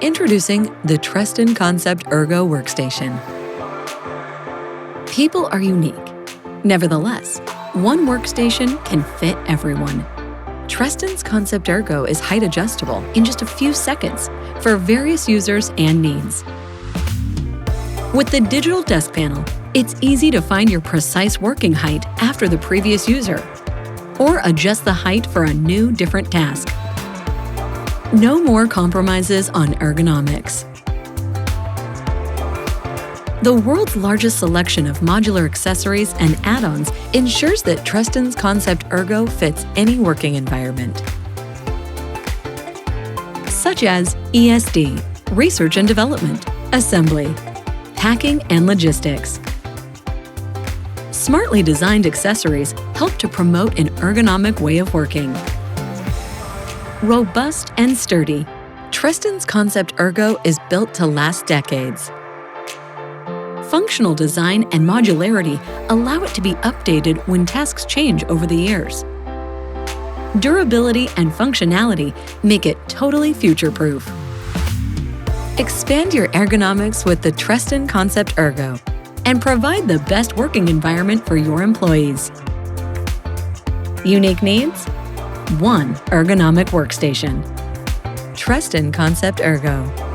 Introducing the Treston Concept Ergo Workstation. People are unique. Nevertheless, one workstation can fit everyone. Treston's Concept Ergo is height adjustable in just a few seconds for various users and needs. With the digital desk panel, it's easy to find your precise working height after the previous user, or adjust the height for a new, different task. No more compromises on ergonomics. The world's largest selection of modular accessories and add-ons ensures that Treston's Concept Ergo fits any working environment, such as ESD, research and development, assembly, packing and logistics. Smartly designed accessories help to promote an ergonomic way of working. Robust and sturdy, Treston's Concept Ergo is built to last decades. Functional design and modularity allow it to be updated when tasks change over the years. Durability and functionality make it totally future-proof. Expand your ergonomics with the Treston Concept Ergo and provide the best working environment for your employees. Unique needs? One ergonomic workstation. Treston Concept Ergo.